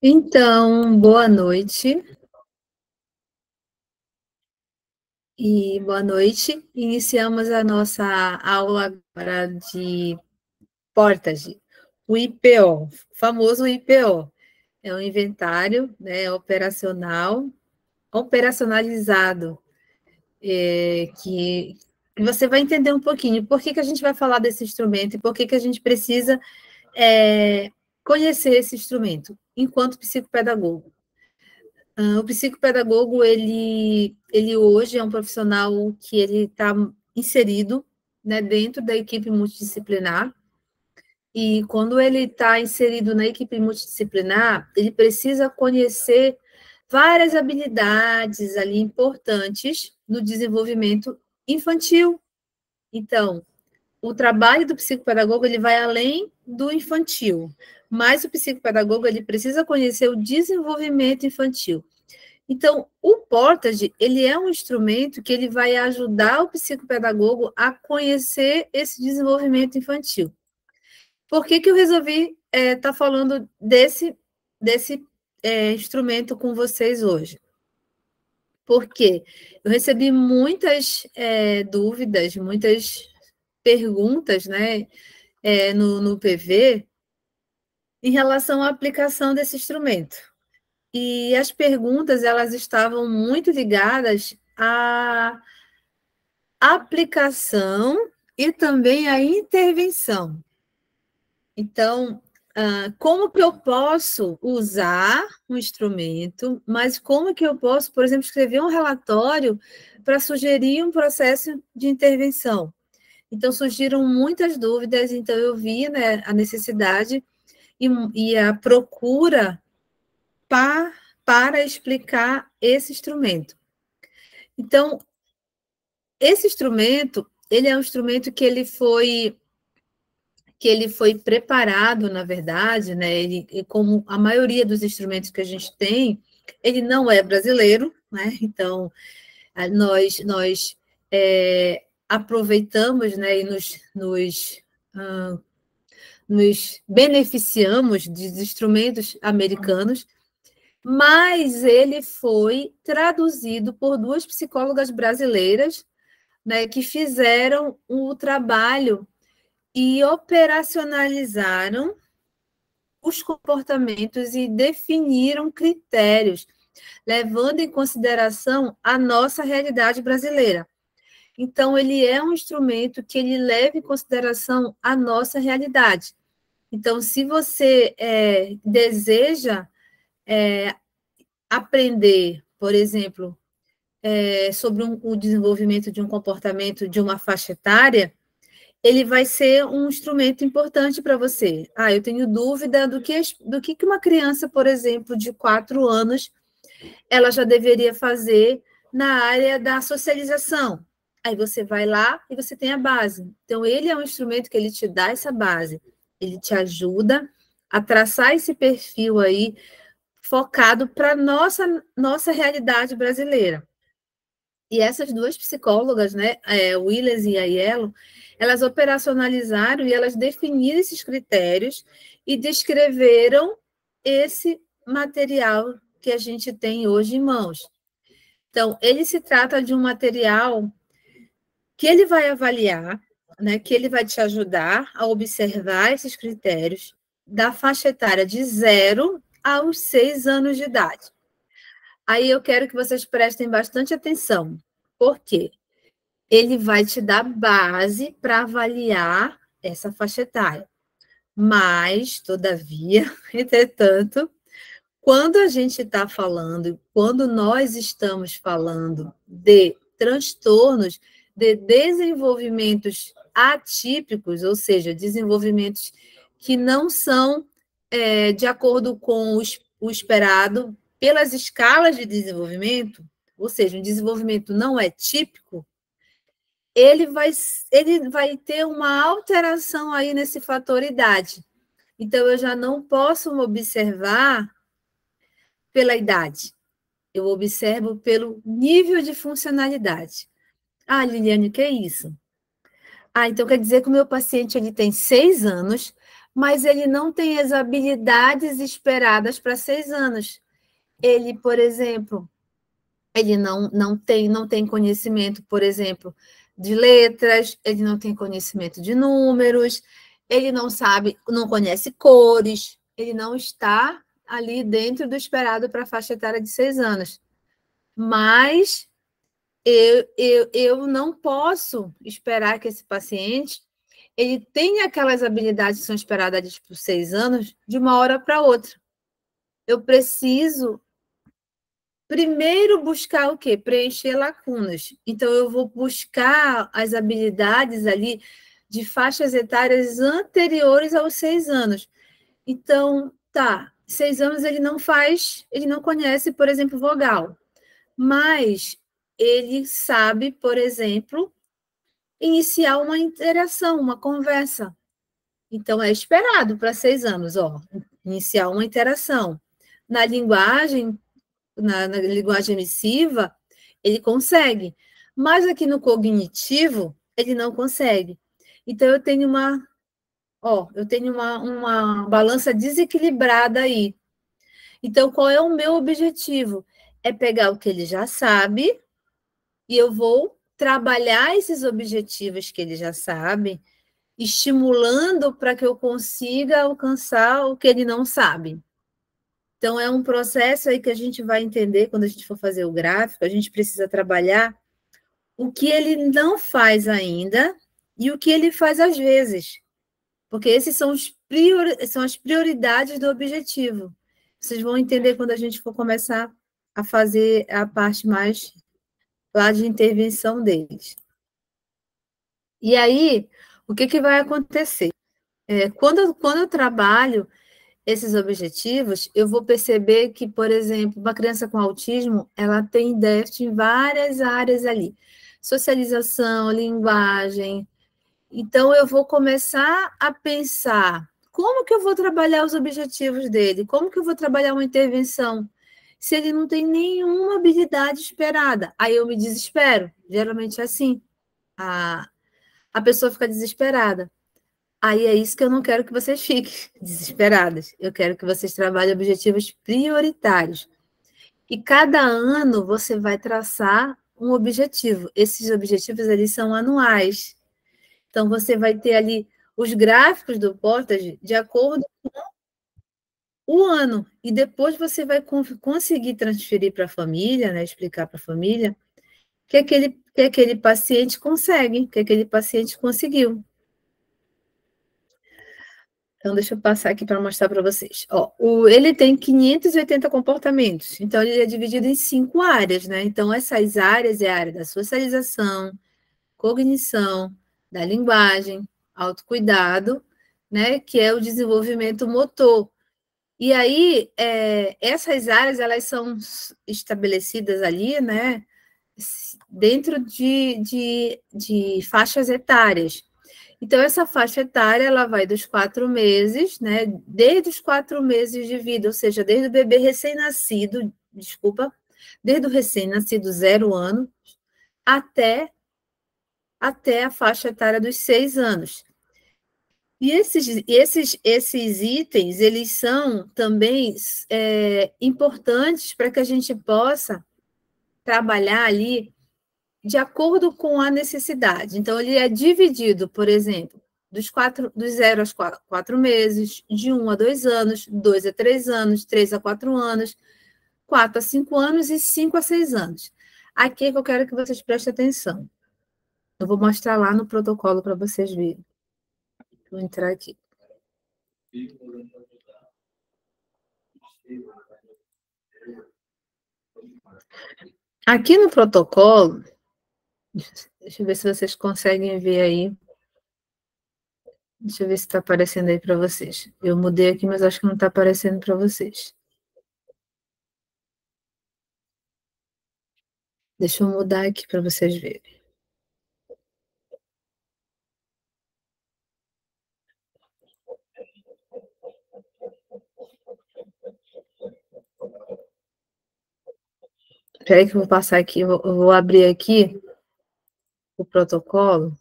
Então, boa noite. E boa noite. Iniciamos a nossa aula agora de Portage, o IPO, famoso IPO. É um inventário, né, operacionalizado, que você vai entender um pouquinho por que a gente vai falar desse instrumento e por que a gente precisa conhecer esse instrumento enquanto psicopedagogo. O psicopedagogo, ele hoje é um profissional que ele está inserido, né, dentro da equipe multidisciplinar, e quando ele está inserido na equipe multidisciplinar, ele precisa conhecer várias habilidades ali importantes no desenvolvimento infantil. Então, o trabalho do psicopedagogo, ele vai além do infantil, mas o psicopedagogo, ele precisa conhecer o desenvolvimento infantil. Então, o Portage, ele é um instrumento que ele vai ajudar o psicopedagogo a conhecer esse desenvolvimento infantil. Por que eu resolvi estar falando desse instrumento com vocês hoje? Porque eu recebi muitas dúvidas, muitas perguntas, né, no PV em relação à aplicação desse instrumento. E as perguntas, elas estavam muito ligadas à aplicação e também à intervenção. Então, como que eu posso usar um instrumento, mas como que eu posso, por exemplo, escrever um relatório para sugerir um processo de intervenção? Então, surgiram muitas dúvidas, então eu vi, né, a necessidade e a procura para explicar esse instrumento. Então, esse instrumento, ele é um instrumento que ele foi preparado, na verdade, né? Ele, como a maioria dos instrumentos que a gente tem, ele não é brasileiro, né? Então, nós aproveitamos, né, e nos beneficiamos de instrumentos americanos, mas ele foi traduzido por duas psicólogas brasileiras, né, que fizeram o trabalho e operacionalizaram os comportamentos e definiram critérios, levando em consideração a nossa realidade brasileira. Então, ele é um instrumento que ele leva em consideração a nossa realidade. Então, se você deseja aprender, por exemplo, sobre o desenvolvimento de um comportamento de uma faixa etária, ele vai ser um instrumento importante para você. Eu tenho dúvida do que uma criança, por exemplo, de 4 anos, ela já deveria fazer na área da socialização. Aí você vai lá e você tem a base. Então, ele é um instrumento que ele te dá essa base. Ele te ajuda a traçar esse perfil aí focado para a nossa realidade brasileira. E essas duas psicólogas, né, Williams e Aiello, elas operacionalizaram e elas definiram esses critérios e descreveram esse material que a gente tem hoje em mãos. Então, ele se trata de um material que ele vai avaliar, né, que ele vai te ajudar a observar esses critérios da faixa etária de 0 aos 6 anos de idade. Aí eu quero que vocês prestem bastante atenção. Por quê? Ele vai te dar base para avaliar essa faixa etária. Mas, todavia, entretanto, quando a gente está falando, quando nós estamos falando de transtornos de desenvolvimentos atípicos, ou seja, desenvolvimentos que não são de acordo com o esperado pelas escalas de desenvolvimento, ou seja, um desenvolvimento não é típico, ele vai ter uma alteração aí nesse fator idade. Então, eu já não posso observar pela idade, eu observo pelo nível de funcionalidade. Liliane, o que é isso? Ah, então quer dizer que o meu paciente ele tem 6 anos, mas ele não tem as habilidades esperadas para 6 anos. Ele, por exemplo, ele não tem conhecimento, por exemplo, de letras, ele não tem conhecimento de números, ele não sabe, não conhece cores, ele não está ali dentro do esperado para a faixa etária de 6 anos. Mas eu não posso esperar que esse paciente ele tenha aquelas habilidades que são esperadas por 6 anos de uma hora para outra. Eu preciso primeiro buscar o quê? Preencher lacunas. Então, eu vou buscar as habilidades ali de faixas etárias anteriores aos 6 anos. Então, tá, 6 anos ele não conhece, por exemplo, vogal, mas ele sabe, por exemplo, iniciar uma interação, uma conversa. Então, é esperado para 6 anos, ó, iniciar uma interação. Na linguagem, na linguagem emissiva, ele consegue, mas aqui no cognitivo, ele não consegue. Então, eu tenho uma balança desequilibrada aí. Então, qual é o meu objetivo? É pegar o que ele já sabe e eu vou trabalhar esses objetivos que ele já sabe, estimulando para que eu consiga alcançar o que ele não sabe. Então, é um processo aí que a gente vai entender quando a gente for fazer o gráfico, a gente precisa trabalhar o que ele não faz ainda e o que ele faz às vezes, porque esses são as prioridades do objetivo. Vocês vão entender quando a gente for começar a fazer a parte mais lá de intervenção deles. E aí, o que vai acontecer? Quando eu trabalho esses objetivos, eu vou perceber que, por exemplo, uma criança com autismo, ela tem déficit em várias áreas ali. Socialização, linguagem. Então, eu vou começar a pensar como que eu vou trabalhar os objetivos dele, como que eu vou trabalhar uma intervenção, se ele não tem nenhuma habilidade esperada. Aí eu me desespero. Geralmente é assim. A, a pessoa fica desesperada. Aí é isso que eu não quero que vocês fiquem desesperadas. Eu quero que vocês trabalhem objetivos prioritários. E cada ano você vai traçar um objetivo. Esses objetivos eles são anuais. Então você vai ter ali os gráficos do Portage de acordo com o ano. E depois você vai conseguir transferir para a família, né, explicar para a família que aquele paciente consegue, que aquele paciente conseguiu. Então, deixa eu passar aqui para mostrar para vocês. Ó, ele tem 580 comportamentos, então ele é dividido em 5 áreas, né? Então, essas áreas é a área da socialização, cognição, da linguagem, autocuidado, né? Que é o desenvolvimento motor. E aí, essas áreas, elas são estabelecidas ali, né? Dentro de faixas etárias. Então, essa faixa etária, ela vai dos 4 meses, né? Desde os 4 meses de vida, ou seja, desde o bebê recém-nascido, desculpa, desde o recém-nascido 0 ano, até a faixa etária dos 6 anos. E esses itens, eles são também importantes para que a gente possa trabalhar ali de acordo com a necessidade. Então, ele é dividido, por exemplo, dos 0 aos 4 meses, de 1 a 2 anos, 2 a 3 anos, 3 a 4 anos, 4 a 5 anos e 5 a 6 anos. Aqui é que eu quero que vocês prestem atenção. Eu vou mostrar lá no protocolo para vocês verem. Vou entrar aqui. Aqui no protocolo, deixa eu ver se vocês conseguem ver aí. Deixa eu ver se está aparecendo aí para vocês. Eu mudei aqui, mas acho que não está aparecendo para vocês. Deixa eu mudar aqui para vocês verem. Espera aí que eu vou passar aqui, eu vou abrir aqui o protocolo.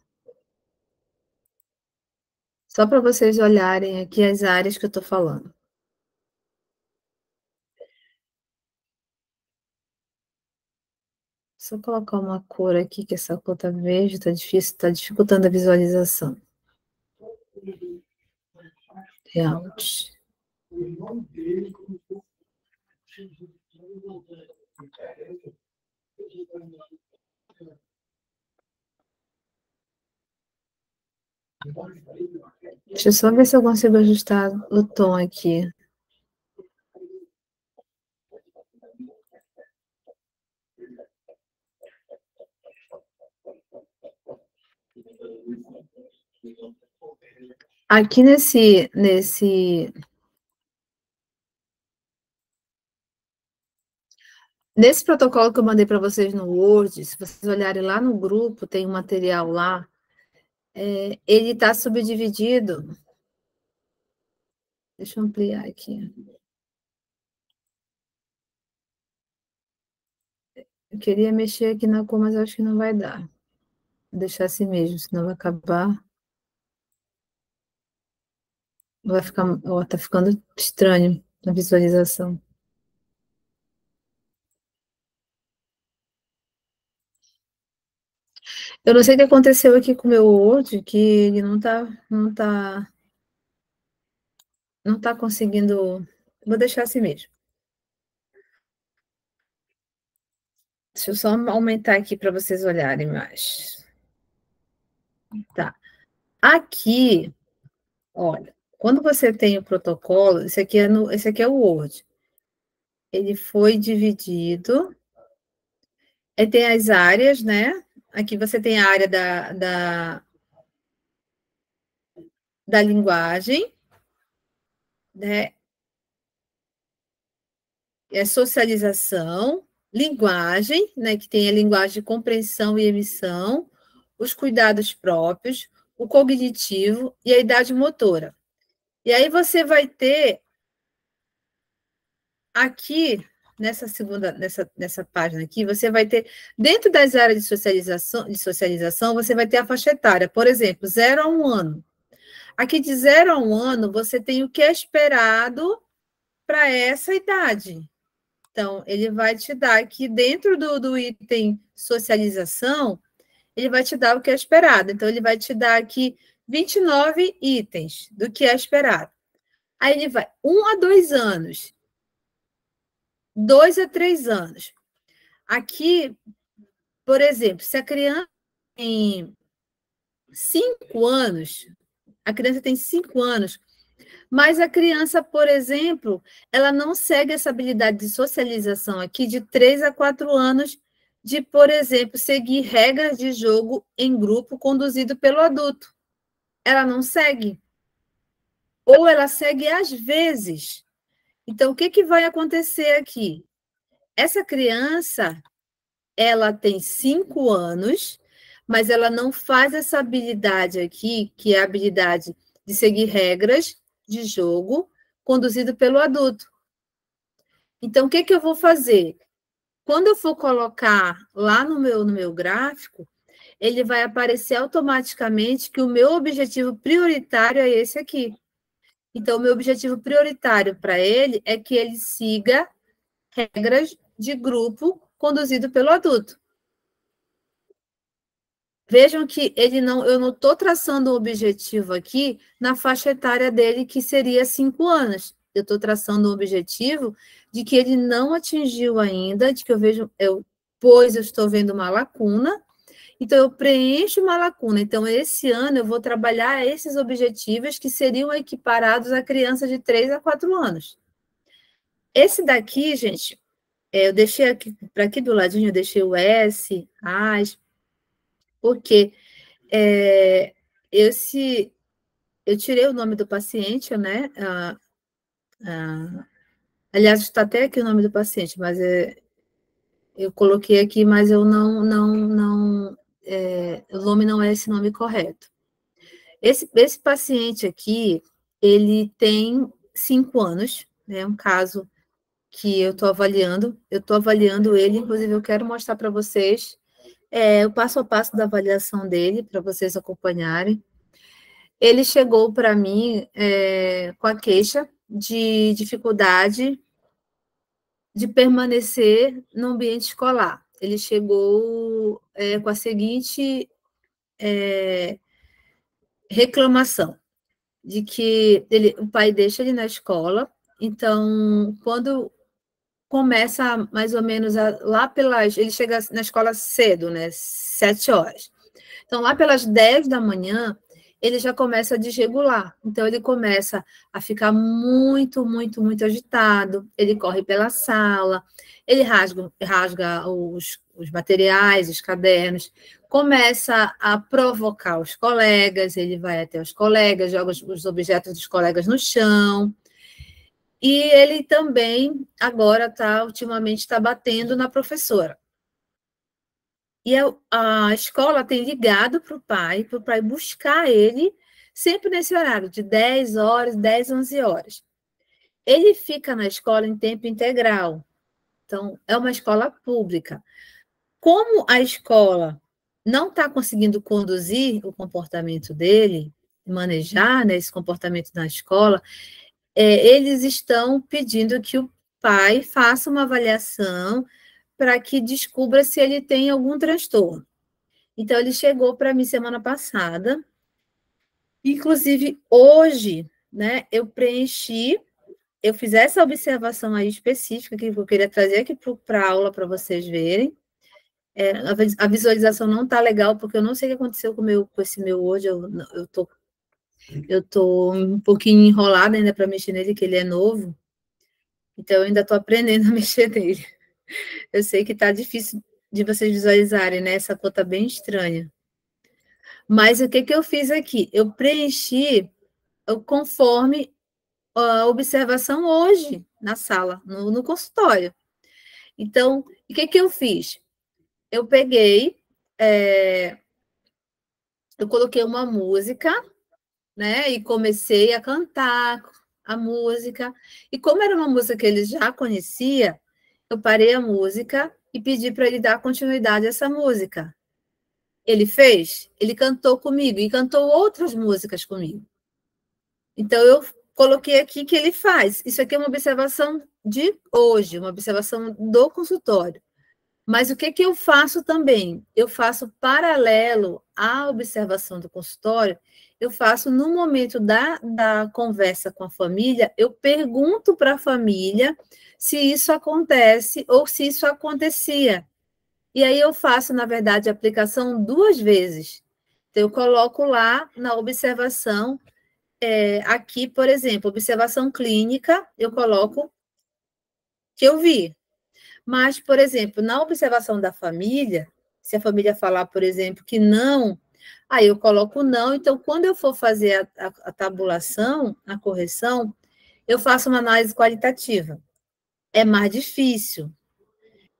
Só para vocês olharem aqui as áreas que eu estou falando. Só colocar uma cor aqui, que essa cor tá verde, tá difícil, tá dificultando a visualização. Layout. Deixa eu só ver se eu consigo ajustar o tom aqui. Aqui nesse protocolo que eu mandei para vocês no Word, se vocês olharem lá no grupo, tem um material lá, ele está subdividido. Deixa eu ampliar aqui. Eu queria mexer aqui na cor, mas acho que não vai dar. Vou deixar assim mesmo, senão vai acabar. Vai ficar, ó, tá ficando estranho na visualização. Eu não sei o que aconteceu aqui com o meu Word, que ele não tá conseguindo. Vou deixar assim mesmo. Deixa eu só aumentar aqui para vocês olharem mais. Tá. Aqui, olha, quando você tem o protocolo, esse aqui é o Word. Ele foi dividido. Aí tem as áreas, né? Aqui você tem a área da linguagem, né? É socialização, linguagem, né? Que tem a linguagem de compreensão e emissão, os cuidados próprios, o cognitivo e a idade motora. E aí você vai ter aqui, nessa página aqui, você vai ter, dentro das áreas de socialização, você vai ter a faixa etária, por exemplo, 0 a 1 ano. Aqui de 0 a 1 ano, você tem o que é esperado para essa idade. Então, ele vai te dar aqui, dentro do item socialização, ele vai te dar o que é esperado. Então, ele vai te dar aqui 29 itens do que é esperado. Aí ele vai 1 a 2 anos, 2 a 3 anos. Aqui, por exemplo, se a criança tem 5 anos, a criança tem 5 anos, mas a criança, por exemplo, ela não segue essa habilidade de socialização aqui de 3 a 4 anos, de, por exemplo, seguir regras de jogo em grupo conduzido pelo adulto. Ela não segue. Ou ela segue às vezes. Então, o que vai acontecer aqui? Essa criança, ela tem 5 anos, mas ela não faz essa habilidade aqui, que é a habilidade de seguir regras de jogo conduzido pelo adulto. Então, o que eu vou fazer? Quando eu for colocar lá no meu gráfico, ele vai aparecer automaticamente que o meu objetivo prioritário é esse aqui. Então, o meu objetivo prioritário para ele é que ele siga regras de grupo conduzido pelo adulto. Vejam que eu não estou traçando um objetivo aqui na faixa etária dele, que seria 5 anos. Eu estou traçando um objetivo de que ele não atingiu ainda, de que pois eu estou vendo uma lacuna, então eu preencho uma lacuna. Então, esse ano eu vou trabalhar esses objetivos que seriam equiparados a criança de 3 a 4 anos. Esse daqui, gente, eu deixei aqui, para aqui do ladinho, eu deixei o S, AS, porque eu tirei o nome do paciente, né? Aliás, está até aqui o nome do paciente, mas eu coloquei aqui, mas eu o nome não é esse nome correto. Esse paciente aqui, ele tem 5 anos, né? Um caso que eu estou avaliando ele, inclusive eu quero mostrar para vocês o passo a passo da avaliação dele, para vocês acompanharem. Ele chegou para mim com a queixa de dificuldade de permanecer no ambiente escolar. Ele chegou com a seguinte reclamação, de que o pai deixa ele na escola, então, quando começa mais ou menos lá pelas... Ele chega na escola cedo, né? 7 horas. Então, lá pelas 10 da manhã, ele já começa a desregular. Então, ele começa a ficar muito, muito, muito agitado. Ele corre pela sala, ele rasga os materiais, os cadernos, começa a provocar os colegas, ele vai até os colegas, joga os objetos dos colegas no chão. E ele também, agora, ultimamente, está batendo na professora. E a escola tem ligado para o pai buscar ele, sempre nesse horário, de 10 horas, 10, 11 horas. Ele fica na escola em tempo integral. Então, é uma escola pública. Como a escola não está conseguindo conduzir o comportamento dele, manejar, né, esse comportamento na escola, eles estão pedindo que o pai faça uma avaliação para que descubra se ele tem algum transtorno. Então, ele chegou para mim semana passada, inclusive hoje, né, eu fiz essa observação aí específica que eu queria trazer aqui para a aula para vocês verem. A visualização não está legal, porque eu não sei o que aconteceu com esse meu hoje, eu tô um pouquinho enrolada ainda para mexer nele, que ele é novo, então eu ainda estou aprendendo a mexer nele. Eu sei que está difícil de vocês visualizarem, né? Essa cor está bem estranha. Mas o que eu fiz aqui? Eu preenchi conforme a observação hoje na sala, no consultório. Então, o que eu fiz? Eu peguei, eu coloquei uma música, né? E comecei a cantar a música. E como era uma música que ele já conhecia, eu parei a música e pedi para ele dar continuidade a essa música. Ele fez, ele cantou comigo e cantou outras músicas comigo. Então, eu coloquei aqui que ele faz. Isso aqui é uma observação de hoje, uma observação do consultório. Mas o que eu faço também? Eu faço paralelo à observação do consultório, eu faço no momento da conversa com a família, eu pergunto para a família se isso acontece ou se isso acontecia. E aí eu faço, na verdade, a aplicação 2 vezes. Então, eu coloco lá na observação, aqui, por exemplo, observação clínica, eu coloco que eu vi. Mas, por exemplo, na observação da família, se a família falar, por exemplo, que não, aí eu coloco não. Então, quando eu for fazer a tabulação, a correção, eu faço uma análise qualitativa. É mais difícil.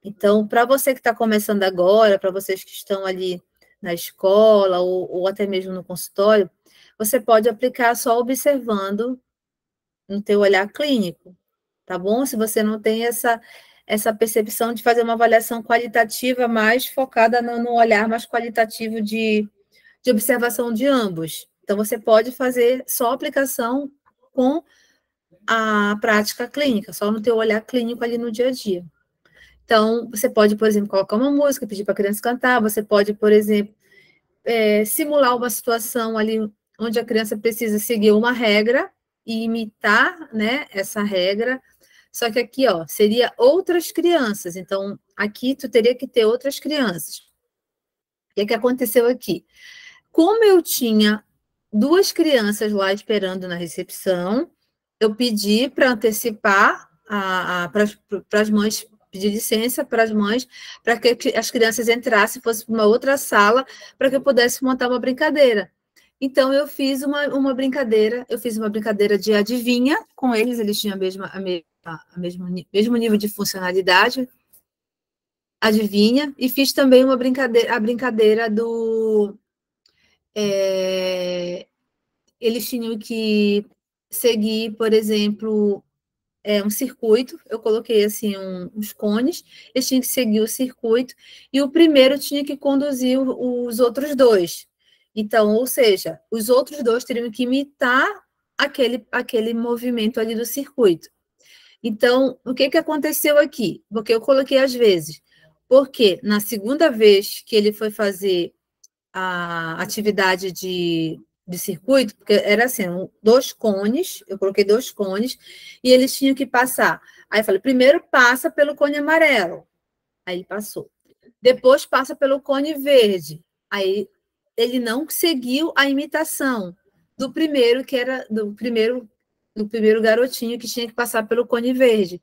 Então, para você que está começando agora, para vocês que estão ali na escola ou até mesmo no consultório, você pode aplicar só observando no teu olhar clínico, tá bom? Se você não tem essa percepção de fazer uma avaliação qualitativa mais focada no olhar mais qualitativo de observação de ambos. Então, você pode fazer só aplicação com a prática clínica, só no teu olhar clínico ali no dia a dia. Então, você pode, por exemplo, colocar uma música, pedir para a criança cantar, você pode, por exemplo, simular uma situação ali onde a criança precisa seguir uma regra e imitar, né, essa regra, só que aqui, ó, seria outras crianças, então, aqui tu teria que ter outras crianças. O que aconteceu aqui? Como eu tinha 2 crianças lá esperando na recepção, eu pedi para antecipar para as mães, pedir licença para as mães, para que as crianças entrassem, fossem para uma outra sala, para que eu pudesse montar uma brincadeira. Então, eu fiz uma brincadeira, de adivinha com eles, eles tinham mesmo nível de funcionalidade, adivinha, e fiz também a brincadeira do... eles tinham que seguir, por exemplo, um circuito, eu coloquei assim uns cones, eles tinham que seguir o circuito, e o primeiro tinha que conduzir os outros 2. Então, ou seja, os outros dois teriam que imitar aquele movimento ali do circuito. Então, o que aconteceu aqui? Porque eu coloquei às vezes. Porque na segunda vez que ele foi fazer a atividade de circuito, porque era assim, dois cones, eu coloquei dois cones, e eles tinham que passar. Aí eu falei, primeiro passa pelo cone amarelo. Aí ele passou. Depois passa pelo cone verde. Aí ele não seguiu a imitação do primeiro, que era do primeiro garotinho que tinha que passar pelo cone verde.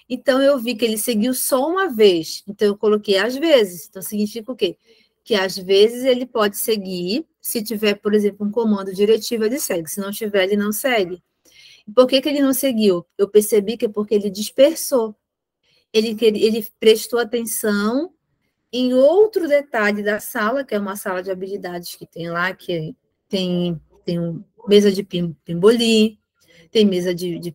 Então, eu vi que ele seguiu só uma vez. Então, eu coloquei às vezes. Então, significa o quê? Que às vezes ele pode seguir, se tiver, por exemplo, um comando diretivo, ele segue. Se não tiver, ele não segue. E por que ele não seguiu? Eu percebi que é porque ele dispersou. Ele prestou atenção em outro detalhe da sala, que é uma sala de habilidades que tem lá, que tem mesa de pimbolim, tem mesa de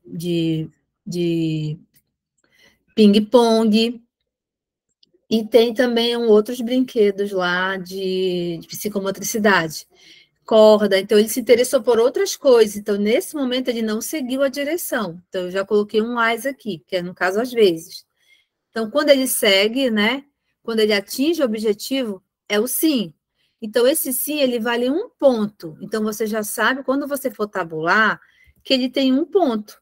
ping-pong, e tem também outros brinquedos lá de psicomotricidade, corda. Então, ele se interessou por outras coisas. Então, nesse momento, ele não seguiu a direção. Então, eu já coloquei um AIS aqui, que é, no caso, às vezes. Então, quando ele segue, né? Quando ele atinge o objetivo, é o sim. Então, esse sim, ele vale 1 ponto. Então, você já sabe, quando você for tabular, que ele tem 1 ponto.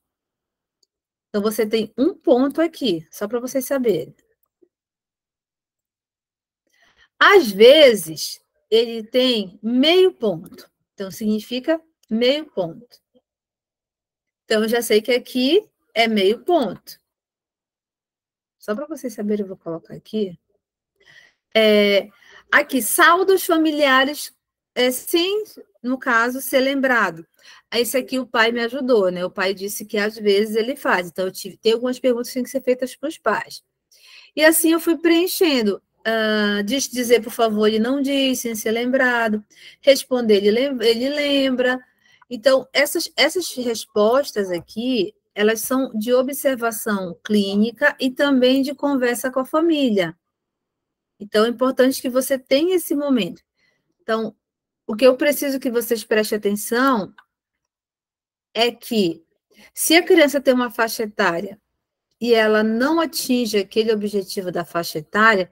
Então, você tem 1 ponto aqui, só para vocês saberem. Às vezes, ele tem meio ponto. Então, significa meio ponto. Então, eu já sei que aqui é meio ponto. Só para vocês saberem, eu vou colocar aqui. Aqui, saldos familiares, sem, no caso, ser lembrado. Esse aqui o pai me ajudou, né? O pai disse que às vezes ele faz. Então, tem algumas perguntas que têm que ser feitas para os pais. E assim eu fui preenchendo. Dizer, por favor, ele não diz, sem ser lembrado. Responder, ele lembra. Então, essas respostas aqui, elas são de observação clínica e também de conversa com a família. Então, é importante que você tenha esse momento. Então, o que eu preciso que vocês prestem atenção é que, se a criança tem uma faixa etária e ela não atinge aquele objetivo da faixa etária,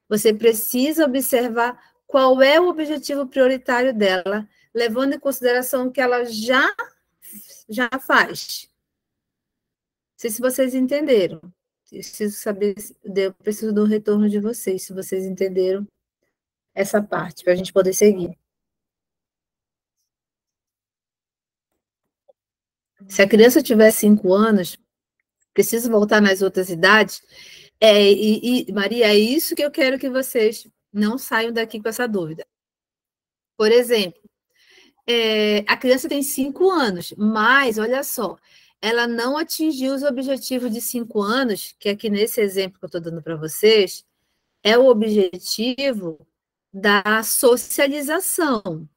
você precisa observar qual é o objetivo prioritário dela, levando em consideração o que ela já faz. Não sei se vocês entenderam. Preciso saber, eu preciso do retorno de vocês, se vocês entenderam essa parte, para a gente poder seguir. Se a criança tiver 5 anos, precisa voltar nas outras idades. Maria, é isso que eu quero que vocês não saiam daqui com essa dúvida. Por exemplo, a criança tem 5 anos, mas, olha só, ela não atingiu os objetivos de 5 anos, que aqui nesse exemplo que eu estou dando para vocês, é o objetivo da socialização.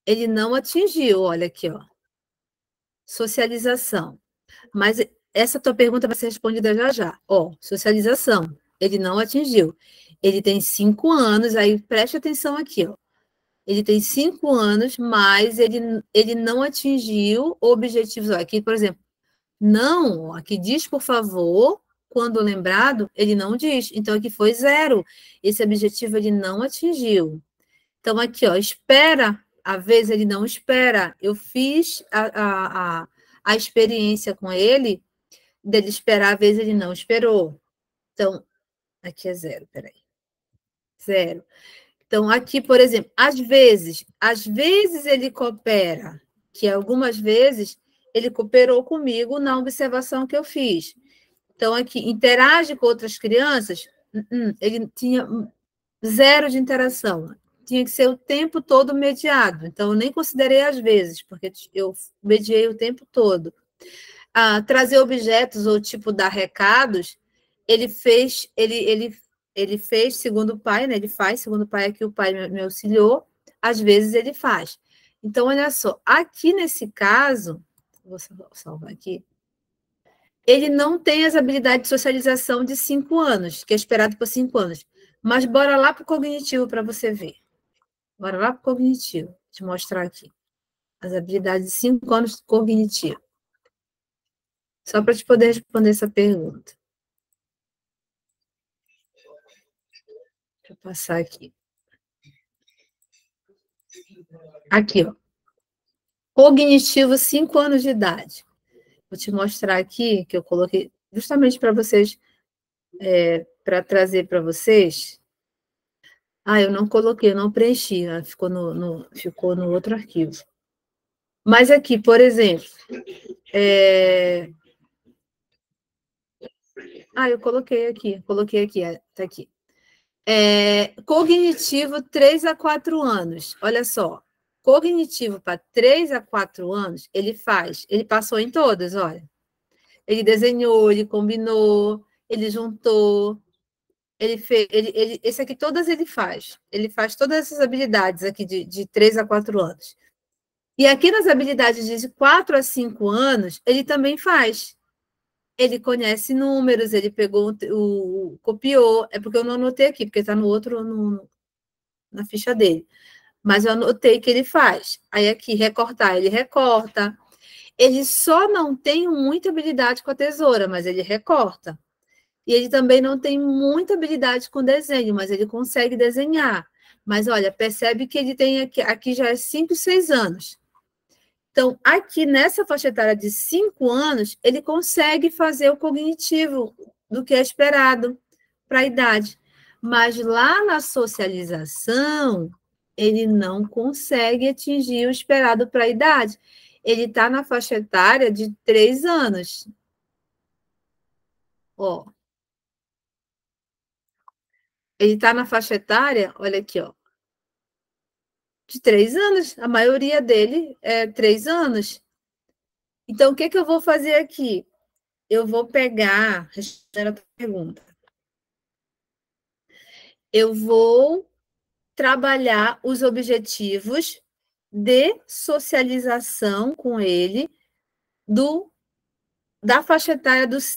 Ele não atingiu, olha aqui, ó. Socialização. Mas essa tua pergunta vai ser respondida já já. Ó, socialização. Ele não atingiu. Ele tem 5 anos, aí preste atenção aqui, ó. Ele tem 5 anos, mas ele não atingiu objetivos. Aqui, por exemplo, não, aqui diz, por favor, quando lembrado, ele não diz. Então, aqui foi 0. Esse objetivo ele não atingiu. Então, aqui, ó, espera, às vezes ele não espera. Eu fiz a experiência com ele, dele esperar, às vezes ele não esperou. Então, aqui é 0, peraí. 0. Então, aqui, por exemplo, às vezes ele coopera, que algumas vezes ele cooperou comigo na observação que eu fiz. Então, aqui, interage com outras crianças, ele tinha 0 de interação. Tinha que ser o tempo todo mediado. Então, eu nem considerei às vezes, porque eu mediei o tempo todo. Trazer objetos ou, tipo, dar recados, ele fez, segundo o pai, né? Ele faz, segundo o pai, aqui o pai me auxiliou, às vezes ele faz. Então, olha só, aqui nesse caso, vou salvar aqui, ele não tem as habilidades de socialização de 5 anos, que é esperado por 5 anos. Mas bora lá para o cognitivo para você ver. Bora lá para o cognitivo. Vou te mostrar aqui. As habilidades de 5 anos cognitivo. Só para te poder responder essa pergunta. Deixa eu passar aqui. Aqui, ó. Cognitivo, 5 anos de idade. Vou te mostrar aqui, que eu coloquei justamente para vocês, para trazer para vocês. Ah, eu não coloquei, eu não preenchi, ficou no outro arquivo. Mas aqui, por exemplo, eu coloquei aqui, tá aqui. Cognitivo 3 a 4 anos. Olha só, cognitivo para 3 a 4 anos, ele passou em todas, olha. Ele desenhou, ele combinou, ele juntou, ele fez, esse aqui todas ele faz. Ele faz todas essas habilidades aqui de 3 a 4 anos. E aqui nas habilidades de 4 a 5 anos, ele também faz. Ele conhece números, ele pegou copiou, é porque eu não anotei aqui, porque está no outro, na ficha dele. Mas eu anotei que ele faz. Aí aqui, recortar, ele recorta. Ele só não tem muita habilidade com a tesoura, mas ele recorta. E ele também não tem muita habilidade com desenho, mas ele consegue desenhar. Mas olha, percebe que ele tem aqui já é 5, 6 anos. Então, aqui nessa faixa etária de 5 anos, ele consegue fazer o cognitivo do que é esperado para a idade. Mas lá na socialização, ele não consegue atingir o esperado para a idade. Ele está na faixa etária de 3 anos. Ó. Ele está na faixa etária, olha aqui, ó, de 3 anos. A maioria dele é 3 anos. Então, o que eu vou fazer aqui? Eu vou pegar, respondendo a tua pergunta, eu vou trabalhar os objetivos de socialização com ele da faixa etária dos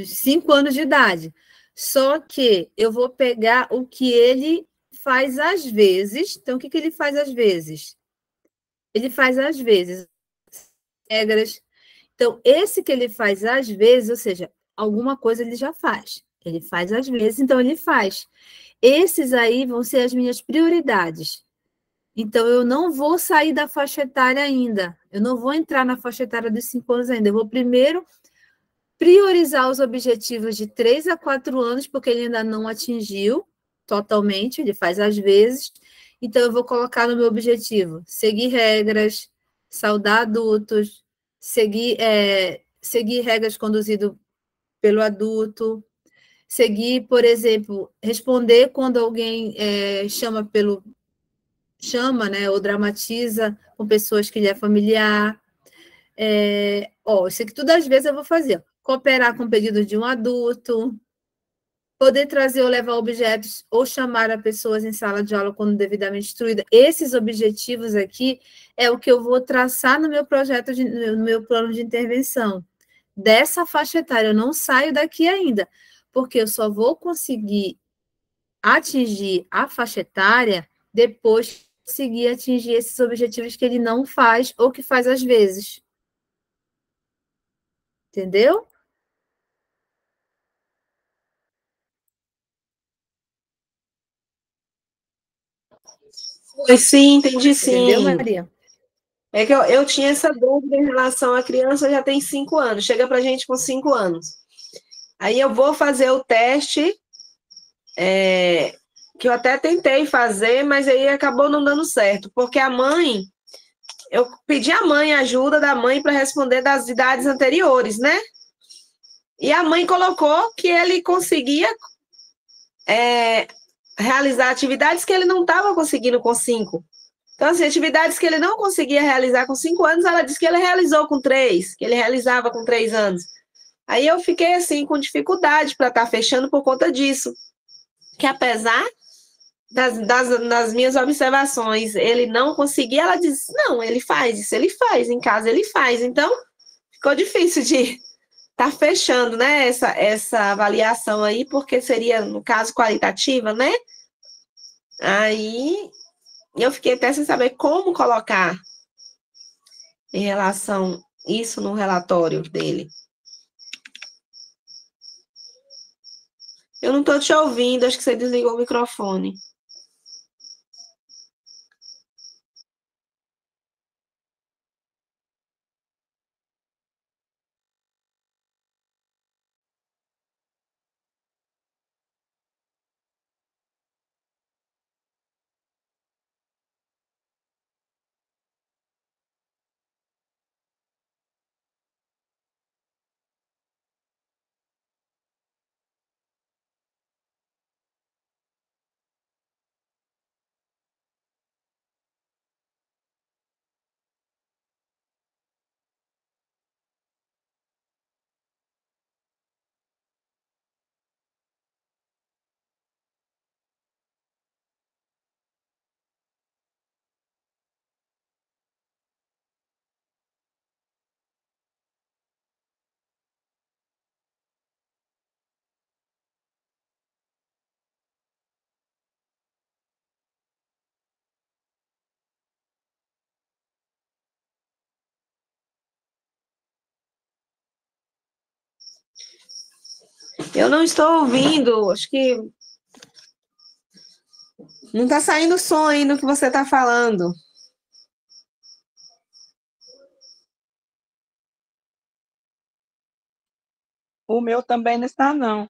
5 anos de idade. Só que eu vou pegar o que ele faz às vezes. Então, o que ele faz às vezes? Ele faz às vezes regras. Então, esse que ele faz às vezes, ou seja, alguma coisa ele já faz. Ele faz às vezes, então ele faz. Esses aí vão ser as minhas prioridades. Então, eu não vou sair da faixa etária ainda. Eu não vou entrar na faixa etária dos 5 anos ainda. Eu vou primeiro priorizar os objetivos de 3 a 4 anos, porque ele ainda não atingiu totalmente, ele faz às vezes. Então, eu vou colocar no meu objetivo seguir regras, saudar adultos, seguir regras conduzidas pelo adulto, seguir, por exemplo, responder quando alguém chama, né, ou dramatiza com pessoas que lhe é familiar. Isso aqui tudo às vezes eu vou fazer. Cooperar com pedidos de um adulto, poder trazer ou levar objetos ou chamar a pessoas em sala de aula quando devidamente instruída. Esses objetivos aqui é o que eu vou traçar no meu projeto, no meu plano de intervenção. Dessa faixa etária, eu não saio daqui ainda, porque eu só vou conseguir atingir a faixa etária depois que conseguir atingir esses objetivos que ele não faz ou que faz às vezes. Entendeu? Sim, entendi sim. Entendeu, Maria? É que eu tinha essa dúvida em relação à criança, já tem 5 anos, chega para a gente com 5 anos. Aí eu vou fazer o teste, que eu até tentei fazer, mas aí acabou não dando certo, porque eu pedi à mãe, a ajuda da mãe para responder das idades anteriores, né? E a mãe colocou que ele conseguia realizar atividades que ele não estava conseguindo com 5. Então, assim, atividades que ele não conseguia realizar com 5 anos, ela disse que ele realizou com 3, que ele realizava com 3 anos. Aí eu fiquei, assim, com dificuldade para estar fechando por conta disso. Que apesar das minhas observações, ele não conseguia, ela disse, não, ele faz isso, ele faz, em casa ele faz. Então, ficou difícil de estar fechando, né, essa avaliação aí, porque seria, no caso, qualitativa, né? Aí eu fiquei até sem saber como colocar em relação isso no relatório dele. Eu não estou te ouvindo, acho que você desligou o microfone. Eu não estou ouvindo, acho que não está saindo som aí no que você está falando. O meu também não está, não.